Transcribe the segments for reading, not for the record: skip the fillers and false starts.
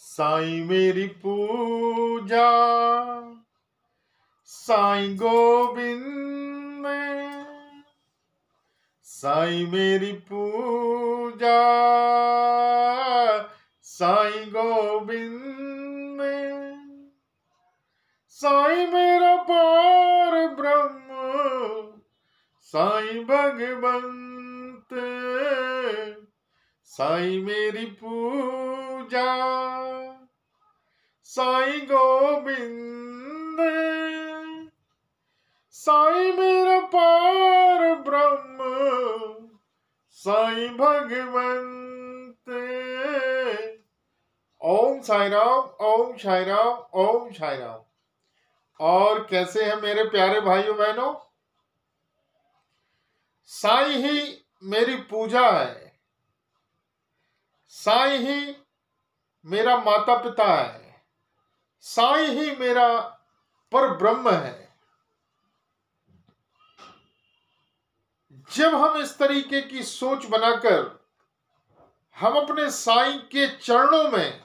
साईं मेरी पूजा साईं गोविंद में, साईं मेरी पूजा साईं गोविंद में, साईं मेरा पार ब्रह्म साईं भगवंत, साईं मेरी पूजा साईं गोविंद, साईं मेरा पार ब्रह्म साईं भगवंत। ओम साई राम, ओम साई राम, ओम साई राम। और कैसे हैं मेरे प्यारे भाइयों बहनों? साईं ही मेरी पूजा है, साईं ही मेरा माता पिता है, साईं ही मेरा पर ब्रह्म है। जब हम इस तरीके की सोच बनाकर हम अपने साईं के चरणों में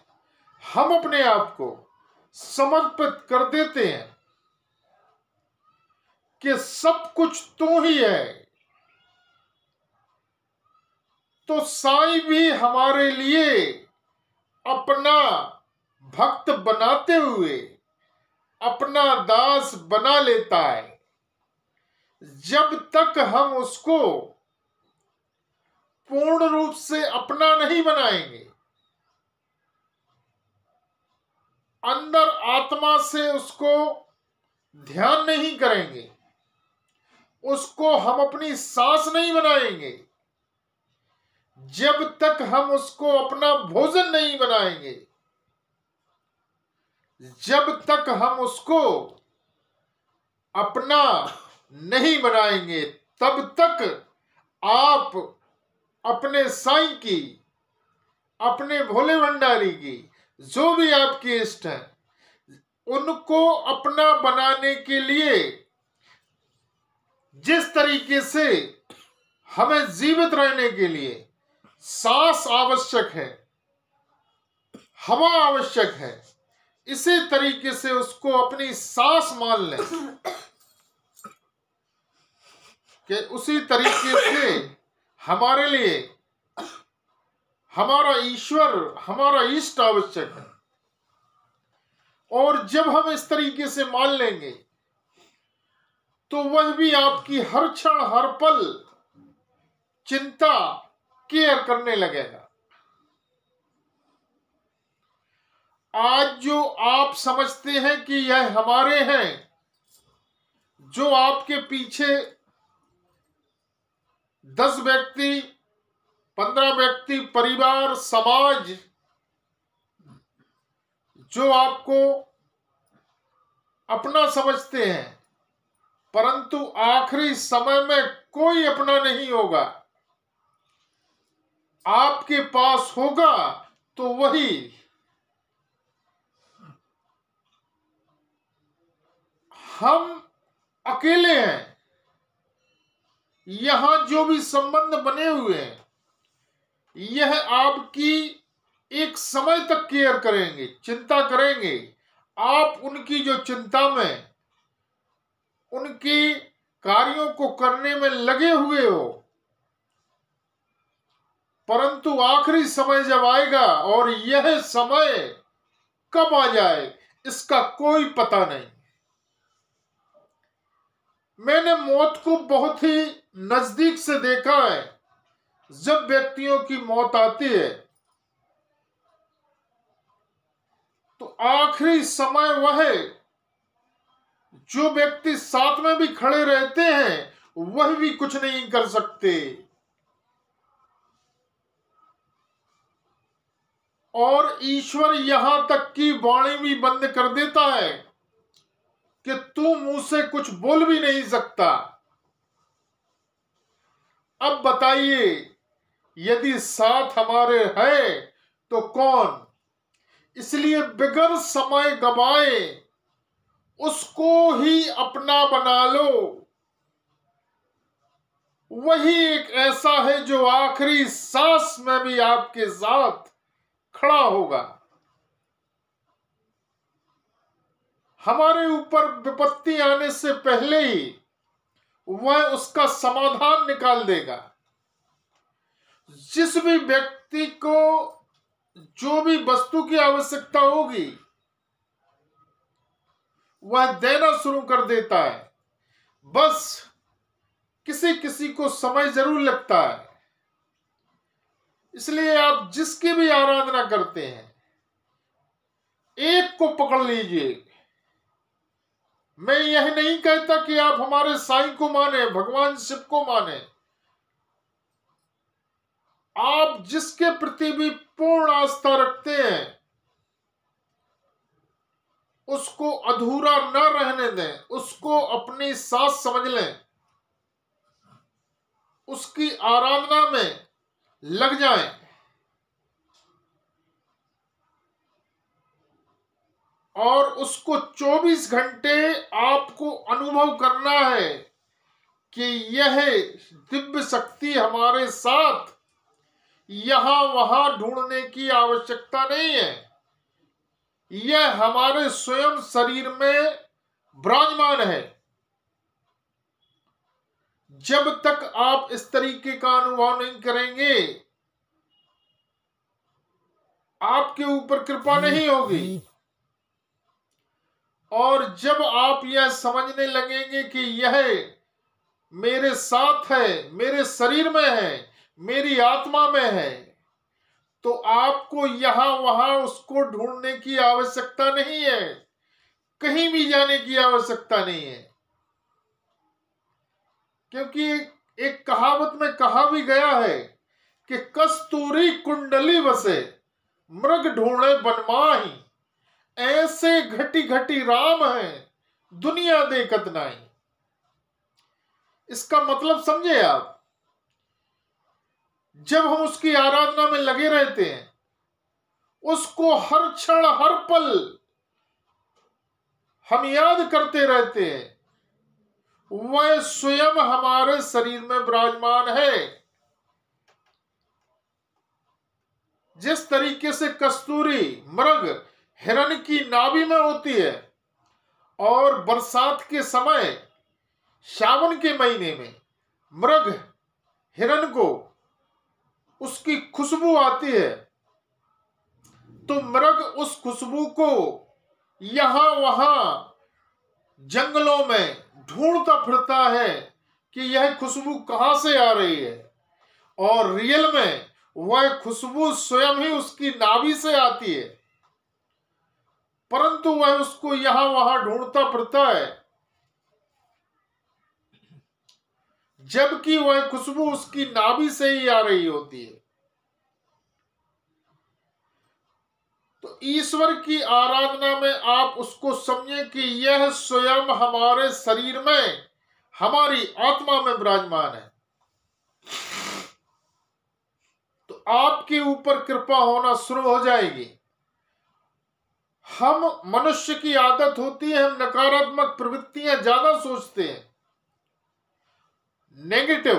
हम अपने आप को समर्पित कर देते हैं कि सब कुछ तू ही है, तो साईं भी हमारे लिए अपना भक्त बनाते हुए अपना दास बना लेता है। जब तक हम उसको पूर्ण रूप से अपना नहीं बनाएंगे, अंदर आत्मा से उसको ध्यान नहीं करेंगे, उसको हम अपनी सांस नहीं बनाएंगे, जब तक हम उसको अपना भोजन नहीं बनाएंगे, जब तक हम उसको अपना नहीं बनाएंगे, तब तक आप अपने साईं की, अपने भोले भंडारी की, जो भी आपके इष्ट हैं, उनको अपना बनाने के लिए जिस तरीके से हमें जीवित रहने के लिए सांस आवश्यक है, हवा आवश्यक है, इसी तरीके से उसको अपनी सांस मान लें कि उसी तरीके से हमारे लिए हमारा ईश्वर, हमारा इष्ट आवश्यक है। और जब हम इस तरीके से मान लेंगे तो वह भी आपकी हर क्षण हर पल चिंता केयर करने लगेगा। आज जो आप समझते हैं कि यह हमारे हैं, जो आपके पीछे 10 व्यक्ति, 15 व्यक्ति, परिवार, समाज जो आपको अपना समझते हैं, परंतु आखिरी समय में कोई अपना नहीं होगा। आपके पास होगा तो वही हम अकेले हैं। यहां जो भी संबंध बने हुए हैं, यह आपकी एक समय तक केयर करेंगे, चिंता करेंगे। आप उनकी जो चिंता में, उनके कार्यों को करने में लगे हुए हो, परंतु आखिरी समय जब आएगा, और यह समय कब आ जाए इसका कोई पता नहीं। मैंने मौत को बहुत ही नजदीक से देखा है। जब व्यक्तियों की मौत आती है तो आखिरी समय वह जो व्यक्ति साथ में भी खड़े रहते हैं वह भी कुछ नहीं कर सकते। और ईश्वर यहां तक की वाणी भी बंद कर देता है कि तू मुंह से कुछ बोल भी नहीं सकता। अब बताइए, यदि साथ हमारे है तो कौन? इसलिए बगैर समय गवाए उसको ही अपना बना लो। वही एक ऐसा है जो आखिरी सांस में भी आपके साथ खड़ा होगा। हमारे ऊपर विपत्ति आने से पहले ही वह उसका समाधान निकाल देगा। जिस भी व्यक्ति को जो भी वस्तु की आवश्यकता होगी वह देना शुरू कर देता है। बस किसी किसी को समय जरूर लगता है। इसलिए आप जिसकी भी आराधना करते हैं, एक को पकड़ लीजिए। मैं यह नहीं कहता कि आप हमारे साईं को माने, भगवान शिव को माने। आप जिसके प्रति भी पूर्ण आस्था रखते हैं उसको अधूरा न रहने दें, उसको अपनी साथ समझ लें, उसकी आराधना में लग जाएं। और उसको 24 घंटे आपको अनुभव करना है कि यह दिव्य शक्ति हमारे साथ, यहां वहां ढूंढने की आवश्यकता नहीं है। यह हमारे स्वयं शरीर में विराजमान है। जब तक आप इस तरीके का अनुभव नहीं करेंगे आपके ऊपर कृपा नहीं होगी। और जब आप यह समझने लगेंगे कि यह मेरे साथ है, मेरे शरीर में है, मेरी आत्मा में है, तो आपको यहां वहां उसको ढूंढने की आवश्यकता नहीं है, कहीं भी जाने की आवश्यकता नहीं है। क्योंकि एक कहावत में कहा भी गया है कि कस्तूरी कुंडली बसे मृग ढूंढे बनमाही, ऐसे घटी घटी राम है दुनिया देखत नहीं। इसका मतलब समझे आप? जब हम उसकी आराधना में लगे रहते हैं, उसको हर क्षण हर पल हम याद करते रहते हैं, वह स्वयं हमारे शरीर में विराजमान है। जिस तरीके से कस्तूरी मृग हिरण की नाभि में होती है और बरसात के समय सावन के महीने में मृग हिरण को उसकी खुशबू आती है, तो मृग उस खुशबू को यहां वहां जंगलों में ढूंढता फिरता है कि यह खुशबू कहां से आ रही है। और रियल में वह खुशबू स्वयं ही उसकी नाभि से आती है, परंतु वह उसको यहां वहां ढूंढता फिरता है, जबकि वह खुशबू उसकी नाभि से ही आ रही होती है। तो ईश्वर की आराधना में आप उसको समझे कि यह स्वयं हमारे शरीर में, हमारी आत्मा में विराजमान है। तो आपके ऊपर कृपा होना शुरू हो जाएगी। हम मनुष्य की आदत होती है, हम नकारात्मक प्रवृत्तियां ज्यादा सोचते हैं, नेगेटिव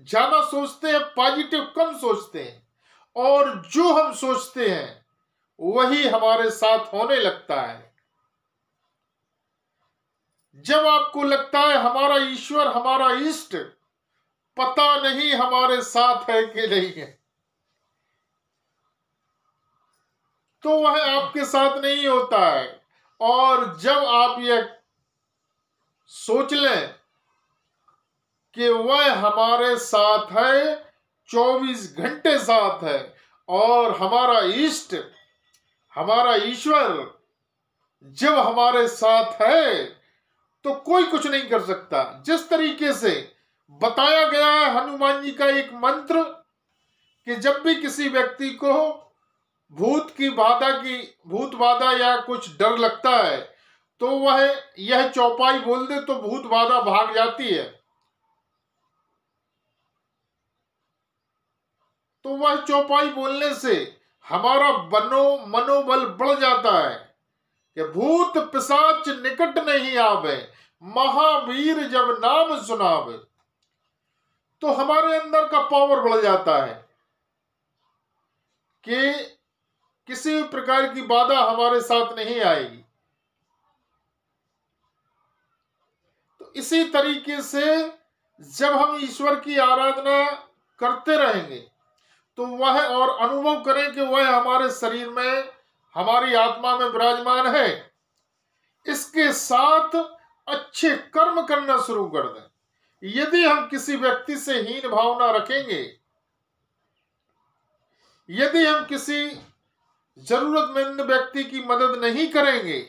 ज्यादा सोचते हैं, पॉजिटिव कम सोचते हैं। और जो हम सोचते हैं वही हमारे साथ होने लगता है। जब आपको लगता है हमारा ईश्वर, हमारा इष्ट पता नहीं हमारे साथ है कि नहीं है, तो वह आपके साथ नहीं होता है। और जब आप यह सोच लें कि वह हमारे साथ है, 24 घंटे साथ है, और हमारा इष्ट, हमारा ईश्वर जब हमारे साथ है तो कोई कुछ नहीं कर सकता। जिस तरीके से बताया गया है हनुमान जी का एक मंत्र कि जब भी किसी व्यक्ति को भूत बाधा या कुछ डर लगता है तो वह यह चौपाई बोल दे तो भूत बाधा भाग जाती है। तो वह चौपाई बोलने से हमारा मनोबल बढ़ जाता है कि भूत पिशाच निकट नहीं आवे, महावीर जब नाम सुनावे। तो हमारे अंदर का पावर बढ़ जाता है कि किसी भी प्रकार की बाधा हमारे साथ नहीं आएगी। इसी तरीके से जब हम ईश्वर की आराधना करते रहेंगे तो वह और अनुभव करें कि वह हमारे शरीर में, हमारी आत्मा में विराजमान है। इसके साथ अच्छे कर्म करना शुरू कर दें। यदि हम किसी व्यक्ति से हीन भावना रखेंगे, यदि हम किसी जरूरतमंद व्यक्ति की मदद नहीं करेंगे,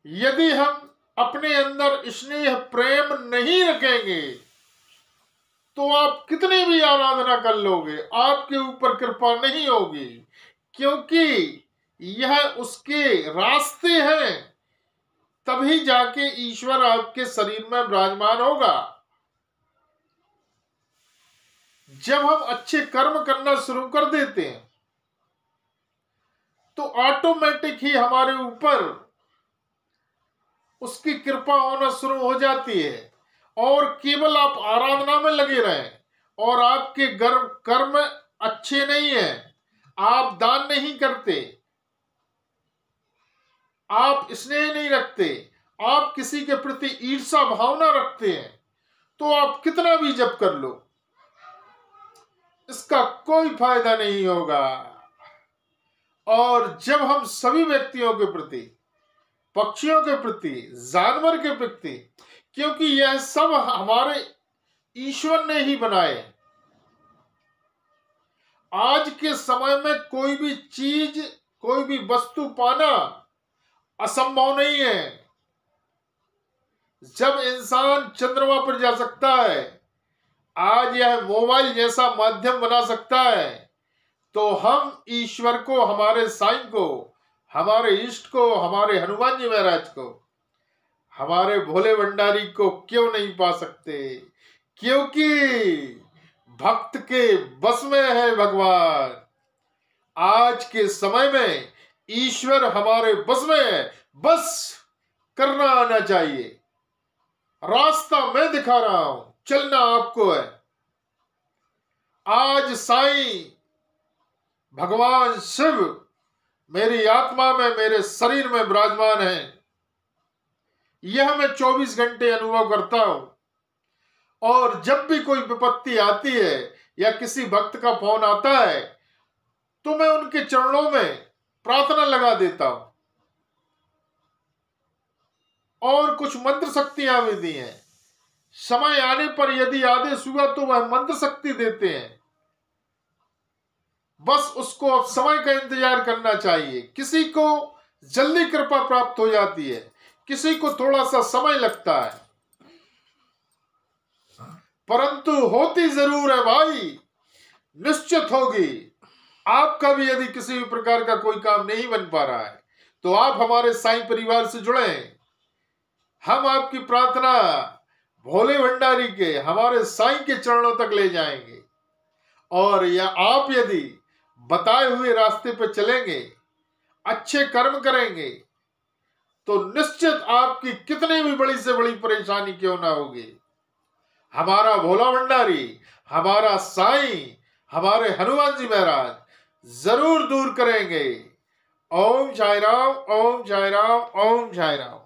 यदि हम अपने अंदर स्नेह प्रेम नहीं रखेंगे, तो आप कितनी भी आराधना कर लोगे, आपके ऊपर कृपा नहीं होगी, क्योंकि यह उसके रास्ते हैं। तभी जाके ईश्वर आपके शरीर में विराजमान होगा। जब हम अच्छे कर्म करना शुरू कर देते हैं तो ऑटोमेटिक ही हमारे ऊपर उसकी कृपा होना शुरू हो जाती है। और केवल आप आराधना में लगे रहें और आपके कर्म अच्छे नहीं हैं, आप दान नहीं करते, आप स्नेह नहीं रखते, आप किसी के प्रति ईर्ष्या भावना रखते हैं, तो आप कितना भी जप कर लो, इसका कोई फायदा नहीं होगा। और जब हम सभी व्यक्तियों के प्रति, पक्षियों के प्रति, जानवर के प्रति, क्योंकि यह सब हमारे ईश्वर ने ही बनाए। आज के समय में कोई भी चीज, कोई भी वस्तु पाना असंभव नहीं है। जब इंसान चंद्रमा पर जा सकता है, आज यह मोबाइल जैसा माध्यम बना सकता है, तो हम ईश्वर को, हमारे साईं को, हमारे इष्ट को, हमारे हनुमान जी महाराज को, हमारे भोले भंडारी को क्यों नहीं पा सकते? क्योंकि भक्त के बस में है भगवान। आज के समय में ईश्वर हमारे बस में है, बस करना आना चाहिए। रास्ता मैं दिखा रहा हूं, चलना आपको है। आज साईं भगवान शिव मेरी आत्मा में, मेरे शरीर में विराजमान है, यह मैं 24 घंटे अनुभव करता हूं। और जब भी कोई विपत्ति आती है या किसी भक्त का फोन आता है तो मैं उनके चरणों में प्रार्थना लगा देता हूं। और कुछ मंत्र शक्तियां भी दी हैं, समय आने पर यदि आदेश हुआ तो वह मंत्र शक्ति देते हैं। बस उसको अब समय का इंतजार करना चाहिए। किसी को जल्दी कृपा प्राप्त हो जाती है, किसी को थोड़ा सा समय लगता है, परंतु होती जरूर है भाई, निश्चित होगी। आपका भी यदि किसी भी प्रकार का कोई काम नहीं बन पा रहा है तो आप हमारे साईं परिवार से जुड़ें। हम आपकी प्रार्थना भोले भंडारी के, हमारे साईं के चरणों तक ले जाएंगे। और या आप यदि बताए हुए रास्ते पर चलेंगे, अच्छे कर्म करेंगे, तो निश्चित आपकी कितनी भी बड़ी से बड़ी परेशानी क्यों ना होगी, हमारा भोला भंडारी, हमारा साईं, हमारे हनुमान जी महाराज जरूर दूर करेंगे। ओम साई राम, ओम साई राम, ओम साई राम।